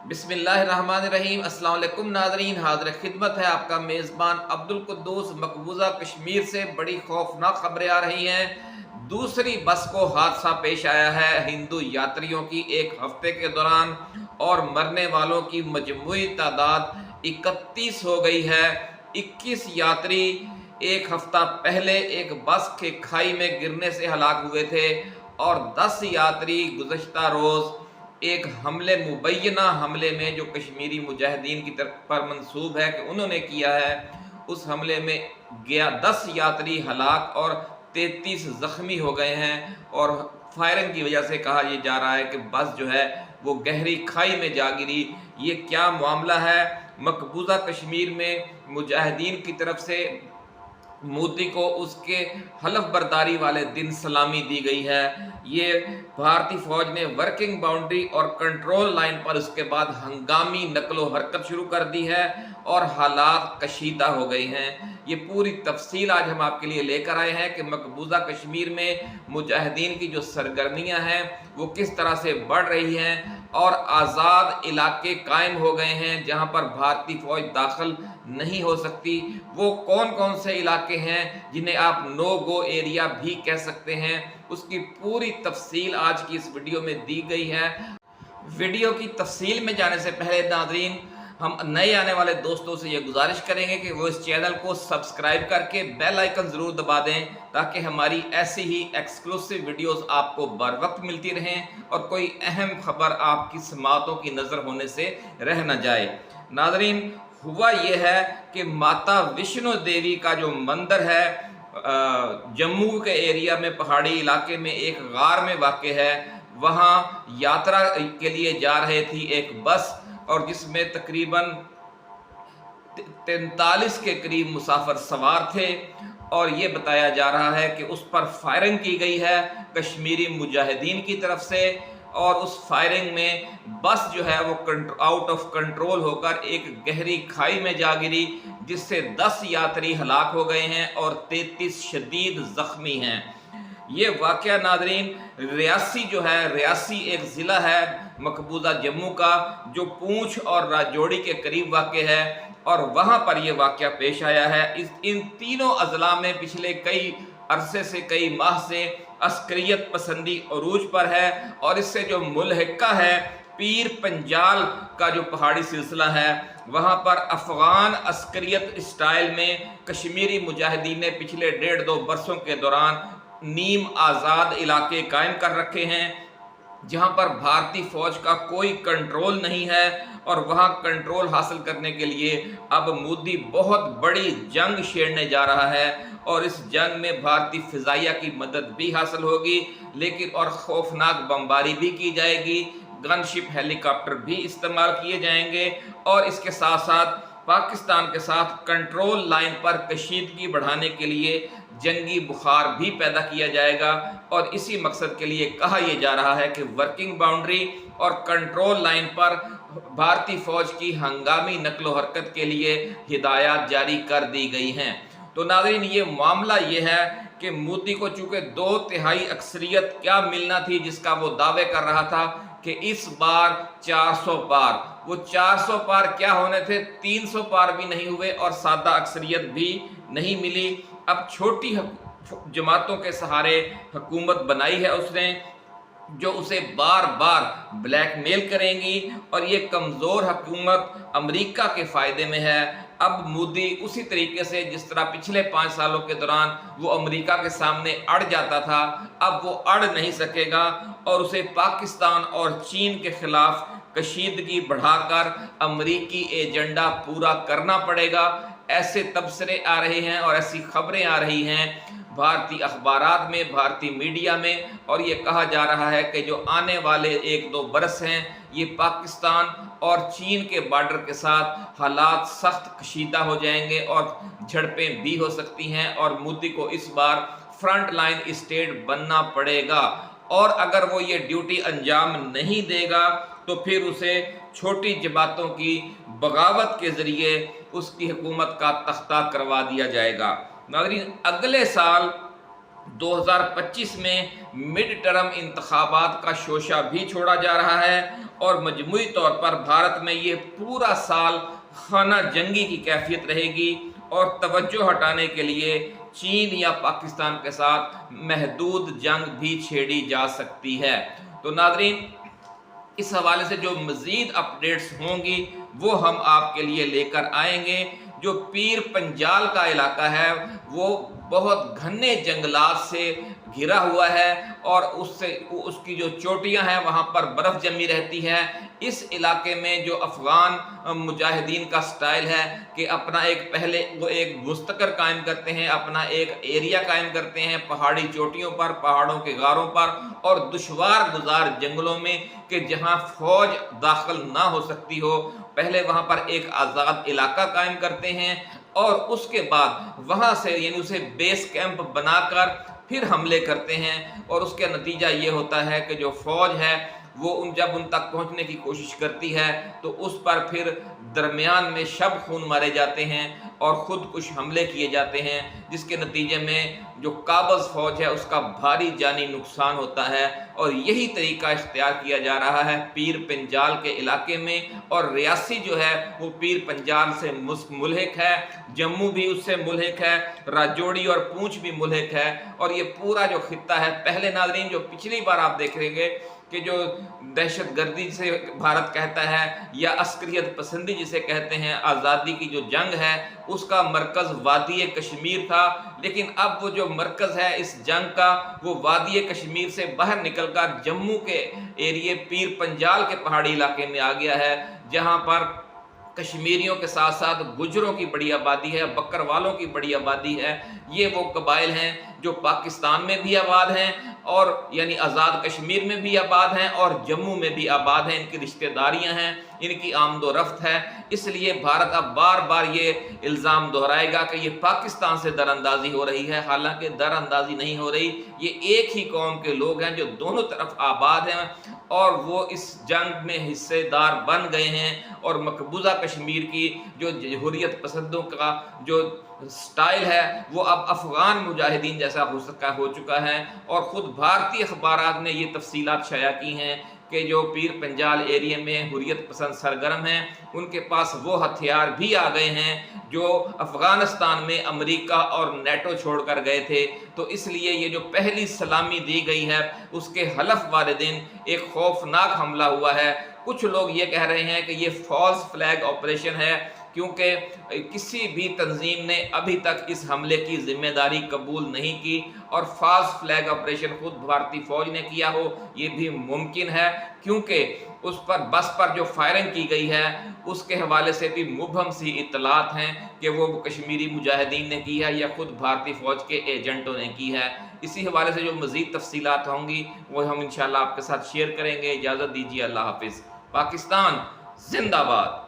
बिस्मिल्लाहिर्रहमानिर्रहीम। अस्सलाम वालेकुम नाज़रीन, हाज़िर खिदमत है आपका मेज़बान अब्दुल कुद्दूस। मकबूजा कश्मीर से बड़ी खौफनाक खबरें आ रही हैं। दूसरी बस को हादसा पेश आया है हिंदू यात्रियों की एक हफ्ते के दौरान, और मरने वालों की मजमूई तादाद 31 हो गई है। 21 यात्री एक हफ्ता पहले एक बस के खाई में गिरने से हलाक हुए थे, और 10 यात्री गुज़श्ता रोज़ एक मुबैना हमले में, जो कश्मीरी मुजाहिदीन की तरफ पर मंसूब है कि उन्होंने किया है, उस हमले में गया 10 यात्री हलाक और 33 जख्मी हो गए हैं। और फायरिंग की वजह से कहा यह जा रहा है कि बस जो है वो गहरी खाई में जा गिरी। ये क्या मामला है? मकबूजा कश्मीर में मुजाहिदीन की तरफ से मोदी को उसके हलफ बर्दारी वाले दिन सलामी दी गई है। ये भारतीय फौज ने वर्किंग बाउंड्री और कंट्रोल लाइन पर उसके बाद हंगामी नकलो हरकत शुरू कर दी है, और हालात कशीदा हो गए हैं। ये पूरी तफसील आज हम आपके लिए लेकर आए हैं कि मकबूजा कश्मीर में मुजाहिदीन की जो सरगर्मियां हैं वो किस तरह से बढ़ रही हैं, और आज़ाद इलाके कायम हो गए हैं जहां पर भारतीय फौज दाखिल नहीं हो सकती। वो कौन कौन से इलाके हैं जिन्हें आप नो गो एरिया भी कह सकते हैं, उसकी पूरी तफसील आज की इस वीडियो में दी गई है। वीडियो की तफसील में जाने से पहले नाज़रीन, हम नए आने वाले दोस्तों से ये गुजारिश करेंगे कि वो इस चैनल को सब्सक्राइब करके बेल आइकन ज़रूर दबा दें, ताकि हमारी ऐसी ही एक्सक्लूसिव वीडियोस आपको बर वक्त मिलती रहें और कोई अहम खबर आपकी समातों की नज़र होने से रह न जाए। नाज़रीन, हुआ ये है कि माता विष्णु देवी का जो मंदिर है जम्मू के एरिया में, पहाड़ी इलाके में एक गार में वाक़ है। वहाँ यात्रा के लिए जा रहे थी एक बस, और जिसमें तकरीबन 43 के करीब मुसाफिर सवार थे, और ये बताया जा रहा है कि उस पर फायरिंग की गई है कश्मीरी मुजाहिदीन की तरफ से, और उस फायरिंग में बस जो है वो आउट ऑफ कंट्रोल होकर एक गहरी खाई में जा गिरी, जिससे 10 यात्री हलाक हो गए हैं और 33 शदीद जख्मी हैं। ये वाक़या नाज़रीन रियासी जो है, रियासी एक ज़िला है मकबूजा जम्मू का, जो पूंछ और राजौरी के करीब वाक़ है, और वहाँ पर यह वाक़या पेश आया है। इन तीनों अज़ला में पिछले कई अरसे से, कई माह से अस्करियत पसंदी अरूज पर है, और इससे जो मुल्हिका है पीर पंजाल का जो पहाड़ी सिलसिला है, वहाँ पर अफ़गान अस्करियत स्टाइल में कश्मीरी मुजाहिदीन ने पिछले 1.5-2 बरसों के दौरान नीम आज़ाद इलाके कायम कर रखे हैं, जहां पर भारतीय फौज का कोई कंट्रोल नहीं है। और वहां कंट्रोल हासिल करने के लिए अब मोदी बहुत बड़ी जंग छेड़ने जा रहा है, और इस जंग में भारतीय फिजाइया की मदद भी हासिल होगी, लेकिन और खौफनाक बमबारी भी की जाएगी, गनशिप हेलीकॉप्टर भी इस्तेमाल किए जाएंगे, और इसके साथ साथ पाकिस्तान के साथ कंट्रोल लाइन पर कशीदगी बढ़ाने के लिए जंगी बुखार भी पैदा किया जाएगा। और इसी मकसद के लिए कहा यह जा रहा है कि वर्किंग बाउंड्री और कंट्रोल लाइन पर भारतीय फौज की हंगामी नकलो हरकत के लिए हिदायत जारी कर दी गई हैं। तो नाज़रीन, ये मामला ये है कि मोदी को चूंकि 2/3 अक्सरियत क्या मिलना थी, जिसका वो दावे कर रहा था कि इस बार 400 पार, वो 400 पार क्या होने थे, 300 पार भी नहीं हुए, और सादा अक्सरियत भी नहीं मिली। अब छोटी जमातों के सहारे हुकूमत बनाई है उसने, जो उसे बार बार ब्लैकमेल करेंगी, और ये कमज़ोर हुकूमत अमेरिका के फ़ायदे में है। अब मोदी उसी तरीके से जिस तरह पिछले 5 सालों के दौरान वो अमेरिका के सामने अड़ जाता था, अब वो अड़ नहीं सकेगा, और उसे पाकिस्तान और चीन के खिलाफ कशीदगी बढ़ाकर अमेरिकी एजेंडा पूरा करना पड़ेगा। ऐसे तबसरे आ रहे हैं और ऐसी खबरें आ रही हैं भारतीय अखबारात में, भारतीय मीडिया में, और ये कहा जा रहा है कि जो आने वाले 1-2 बरस हैं ये पाकिस्तान और चीन के बॉर्डर के साथ हालात सख्त कशीदा हो जाएंगे, और झड़पें भी हो सकती हैं, और मोदी को इस बार फ्रंट लाइन स्टेट बनना पड़ेगा। और अगर वो ये ड्यूटी अंजाम नहीं देगा तो फिर उसे छोटी जमातों की बगावत के ज़रिए उसकी हुकूमत का तख्ता करवा दिया जाएगा। नाज़रीन, अगले साल 2025 में मिड टर्म इंतखाबात का शोशा भी छोड़ा जा रहा है और मजमूई तौर पर भारत में ये पूरा साल खाना जंगी की कैफियत रहेगी और तवज्जो हटाने के लिए चीन या पाकिस्तान के साथ महदूद जंग भी छेड़ी जा सकती है। तो नाज़रीन, इस हवाले से जो मज़ीद अपडेट्स होंगी वो हम आपके लिए लेकर आएंगे। जो पीर पंजाल का इलाका है वो बहुत घने जंगलात से घिरा हुआ है और उसकी जो चोटियां हैं वहाँ पर बर्फ़ जमी रहती है। इस इलाके में जो अफ़गान मुजाहिदीन का स्टाइल है कि अपना पहले वो एक मुस्तकर कायम करते हैं, अपना एक एरिया कायम करते हैं पहाड़ी चोटियों पर, पहाड़ों के गारों पर और दुश्वार गुजार जंगलों में कि जहाँ फ़ौज दाखिल ना हो सकती हो, पहले वहाँ पर एक आज़ाद इलाका कायम करते हैं और उसके बाद वहाँ से यानी उसे बेस कैंप बनाकर फिर हमले करते हैं। और उसका नतीजा ये होता है कि जो फ़ौज है वो जब उन तक पहुंचने की कोशिश करती है तो उस पर फिर दरमियान में शब खून मारे जाते हैं और ख़ुद कुछ हमले किए जाते हैं, जिसके नतीजे में जो काबज़ फ़ौज है उसका भारी जानी नुकसान होता है। और यही तरीका इख्तियार किया जा रहा है पीर पंजाल के इलाके में। और रियासी जो है वो पीर पंजाल से मुल्हिक है, जम्मू भी उससे मुल्हिक है, राजौरी और पूंछ भी मुल्हिक है। और ये पूरा जो खित्ता है, पहले नाज़रीन जो पिछली बार आप देख लेंगे कि जो दहशत गर्दी जिसे भारत कहता है या अस्करियत पसंदी जिसे कहते हैं, आज़ादी की जो जंग है उसका मरकज़ वादी कश्मीर था, लेकिन अब वो जो मरकज़ है इस जंग का वो वादी कश्मीर से बाहर निकलकर जम्मू के एरिए पीर पंजाल के पहाड़ी इलाके में आ गया है, जहाँ पर कश्मीरियों के साथ साथ गुजरों की बड़ी आबादी है, बकरवालों की बड़ी आबादी है। ये वो कबाइल हैं जो पाकिस्तान में भी आबाद हैं और यानी आज़ाद कश्मीर में भी आबाद हैं और जम्मू में भी आबाद हैं, इनकी रिश्तेदारियां हैं, इनकी आमदोरफ्त है। इसलिए भारत अब बार बार ये इल्ज़ाम दोहराएगा कि ये पाकिस्तान से दरअंदाज़ी हो रही है, हालांकि दरअंदाज़ी नहीं हो रही। ये एक ही कौम के लोग हैं जो दोनों तरफ आबाद हैं और वो इस जंग में हिस्सेदार बन गए हैं। और मकबूजा कश्मीर की जो हुर्रियत पसंदों का जो स्टाइल है वो अब अफ़गान मुजाहिदीन जैसा हो चुका है। और ख़ुद भारतीय अखबारात ने ये तफसीलात शाया की हैं कि जो पीर पंजाल एरिया में हुर्रियत पसंद सरगर्म हैं उनके पास वो हथियार भी आ गए हैं जो अफ़गानिस्तान में अमेरिका और नेटो छोड़कर गए थे। तो इसलिए ये जो पहली सलामी दी गई है उसके हलफ वाले दिन एक खौफनाक हमला हुआ है। कुछ लोग ये कह रहे हैं कि ये फॉल्स फ्लैग ऑपरेशन है, क्योंकि किसी भी तंजीम ने अभी तक इस हमले की जिम्मेदारी कबूल नहीं की और फॉल्स फ्लैग ऑपरेशन खुद भारतीय फौज ने किया हो ये भी मुमकिन है, क्योंकि उस पर बस पर जो फायरिंग की गई है उसके हवाले से भी मुबहम सी इत्तलात हैं कि वो कश्मीरी मुजाहिदीन ने की है या खुद भारतीय फौज के एजेंटों ने की है। इसी हवाले से जो मज़ीद तफसीलात होंगी वो हम इंशाल्लाह आपके साथ शेयर करेंगे। इजाज़त दीजिए, अल्लाह हाफिज़। पाकिस्तान जिंदाबाद।